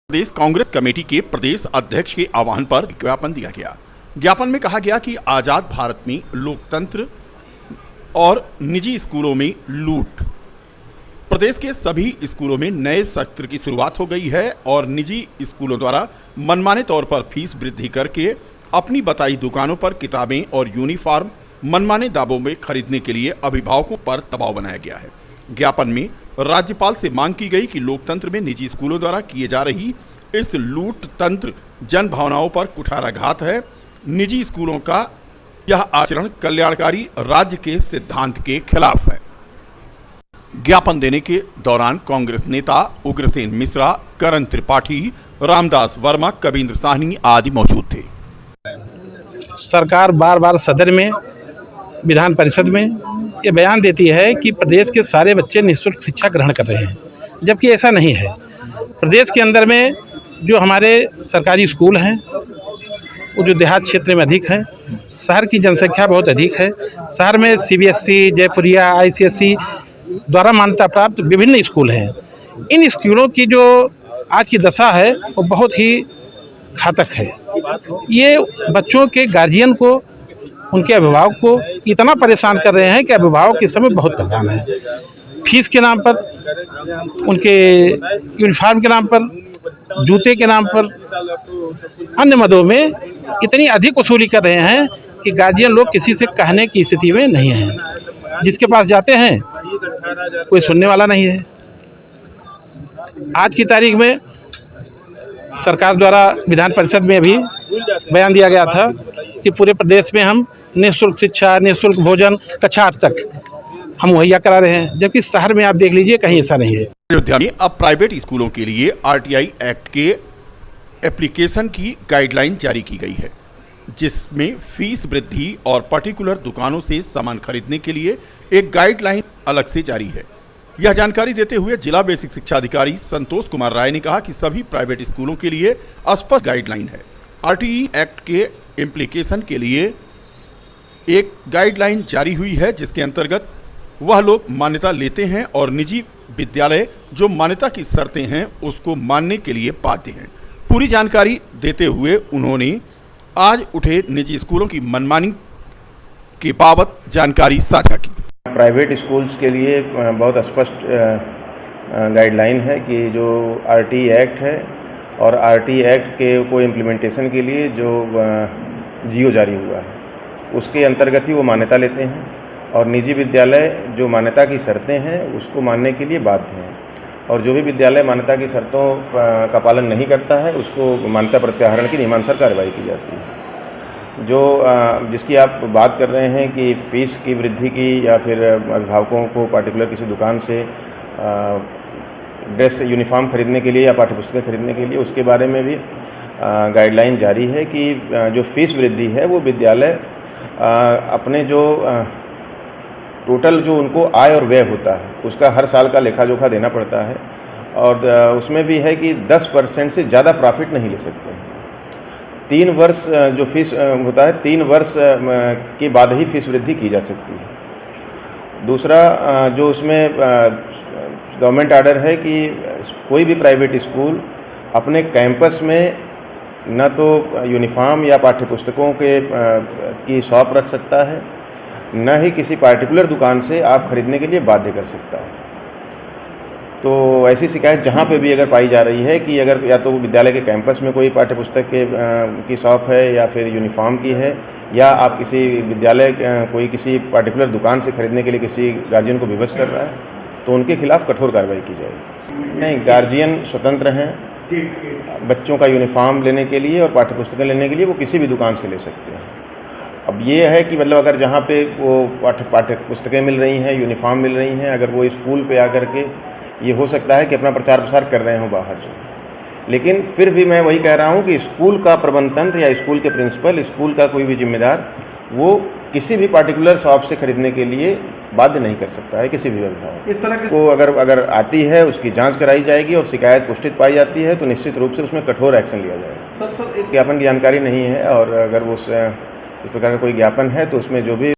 प्रदेश Congress committee के प्रदेश अध्यक्ष के आह्वान पर ज्ञापन दिया गया। ज्ञापन में कहा गया कि आजाद भारत में लोकतंत्र और निजी स्कूलों में लूट। प्रदेश के सभी स्कूलों में नए सत्र की शुरुआत हो गई है और निजी स्कूलों द्वारा मनमाने तौर पर फीस वृद्धि करके अपनी बताई दुकानों पर किताबें और यूनिफॉर्म मनमाने दामों में खरीदने के लिए अभिभावकों पर दबाव बनाया गया है। ज्ञापन में राज्यपाल से मांग की गई कि लोकतंत्र में निजी स्कूलों द्वारा किए जा रही इस लूट तंत्र जन भावनाओं पर कुठाराघात है। निजी स्कूलों का यह आचरण कल्याणकारी राज्य के सिद्धांत के खिलाफ है। ज्ञापन देने के दौरान कांग्रेस नेता उग्रसेन मिश्रा, करण त्रिपाठी, रामदास वर्मा, कबींद्र साहनी आदि मौजूद थे। सरकार बार बार सदन में, विधान परिषद में ये बयान देती है कि प्रदेश के सारे बच्चे निःशुल्क शिक्षा ग्रहण कर रहे हैं, जबकि ऐसा नहीं है। प्रदेश के अंदर में जो हमारे सरकारी स्कूल हैं वो जो देहात क्षेत्र में अधिक हैं, शहर की जनसंख्या बहुत अधिक है। शहर में CBSE, जयपुरिया, ICSE द्वारा मान्यता प्राप्त विभिन्न स्कूल हैं। इन स्कूलों की जो आज की दशा है वो बहुत ही घातक है। ये बच्चों के गार्जियन को, उनके अभिभावक को इतना परेशान कर रहे हैं कि अभिभावक इस समय बहुत परेशान है। फीस के नाम पर, उनके यूनिफॉर्म के नाम पर, जूते के नाम पर, अन्य मदों में इतनी अधिक वसूली कर रहे हैं कि गार्जियन लोग किसी से कहने की स्थिति में नहीं हैं। जिसके पास जाते हैं कोई सुनने वाला नहीं है। आज की तारीख में सरकार द्वारा विधान परिषद में भी बयान दिया गया था कि पूरे प्रदेश में हम निःशुल्क शिक्षा, निःशुल्क भोजन कक्षा 8 तक हम मुहैया करा रहे हैं, जबकि शहर में आप देख लीजिए कहीं ऐसा नहीं है। अयोध्या में अब प्राइवेट स्कूलों के लिए RTI एक्ट के एप्लीकेशन की गाइडलाइन जारी की गई है, जिसमें फीस वृद्धि और पर्टिकुलर दुकानों से सामान खरीदने के लिए एक गाइडलाइन अलग से जारी है। यह जानकारी देते हुए जिला बेसिक शिक्षा अधिकारी संतोष कुमार राय ने कहा कि सभी प्राइवेट स्कूलों के लिए स्पष्ट गाइडलाइन है। RTI एक्ट के इम्प्लीकेशन के लिए एक गाइडलाइन जारी हुई है, जिसके अंतर्गत वह लोग मान्यता लेते हैं और निजी विद्यालय जो मान्यता की शर्तें हैं उसको मानने के लिए बाध्य हैं। पूरी जानकारी देते हुए उन्होंने आज उठे निजी स्कूलों की मनमानी के बाबत जानकारी साझा की। प्राइवेट स्कूल्स के लिए बहुत स्पष्ट गाइडलाइन है कि जो RTI एक्ट है और RTI एक्ट के को इम्प्लीमेंटेशन के लिए जो GO जारी हुआ है उसके अंतर्गत ही वो मान्यता लेते हैं, और निजी विद्यालय जो मान्यता की शर्तें हैं उसको मानने के लिए बाध्य हैं, और जो भी विद्यालय मान्यता की शर्तों का पालन नहीं करता है उसको मान्यता प्रत्याहरण की नियमानुसार कार्रवाई की जाती है। जो जिसकी आप बात कर रहे हैं कि फ़ीस की वृद्धि की या फिर अभिभावकों को पार्टिकुलर किसी दुकान से ड्रेस यूनिफॉर्म खरीदने के लिए या पाठ्यपुस्तकें खरीदने के लिए, उसके बारे में भी गाइडलाइन जारी है कि जो फ़ीस वृद्धि है वो विद्यालय अपने जो टोटल जो उनको आय और व्यय होता है उसका हर साल का लेखा जोखा देना पड़ता है, और उसमें भी है कि 10% से ज़्यादा प्रॉफिट नहीं ले सकते हैं। 3 वर्ष जो फीस होता है, 3 वर्ष के बाद ही फीस वृद्धि की जा सकती है। दूसरा जो उसमें गवर्नमेंट ऑर्डर है कि कोई भी प्राइवेट स्कूल अपने कैंपस में न तो यूनिफॉर्म या पाठ्यपुस्तकों की शॉप रख सकता है, न ही किसी पार्टिकुलर दुकान से आप खरीदने के लिए बाध्य कर सकता है। तो ऐसी शिकायत जहाँ पे भी अगर पाई जा रही है कि अगर या तो विद्यालय के कैंपस में कोई पाठ्यपुस्तक की शॉप है या फिर यूनिफॉर्म की है, या आप किसी विद्यालय कोई किसी पार्टिकुलर दुकान से खरीदने के लिए किसी गार्जियन को विवश कर रहा है, तो उनके खिलाफ कठोर कार्रवाई की जाएगी। नहीं, गार्जियन स्वतंत्र हैं। बच्चों का यूनिफॉर्म लेने के लिए और पाठ्यपुस्तकें लेने के लिए वो किसी भी दुकान से ले सकते हैं। अब ये है कि मतलब अगर जहाँ पे वो पाठ्यपुस्तकें मिल रही हैं, यूनिफॉर्म मिल रही हैं, अगर वो स्कूल पे आकर के ये हो सकता है कि अपना प्रचार प्रसार कर रहे हों बाहर जो, लेकिन फिर भी मैं वही कह रहा हूँ कि स्कूल का प्रबंध तंत्र या स्कूल के प्रिंसिपल, स्कूल का कोई भी जिम्मेदार वो किसी भी पार्टिकुलर शॉप से खरीदने के लिए बाध्य नहीं कर सकता है किसी भी अभिभावक। इस तरह को अगर आती है उसकी जांच कराई जाएगी और शिकायत पुष्टित पाई जाती है तो निश्चित रूप से उसमें कठोर एक्शन लिया जाएगा। ज्ञापन की जानकारी नहीं है, और अगर वो इस प्रकार का कोई ज्ञापन है तो उसमें जो भी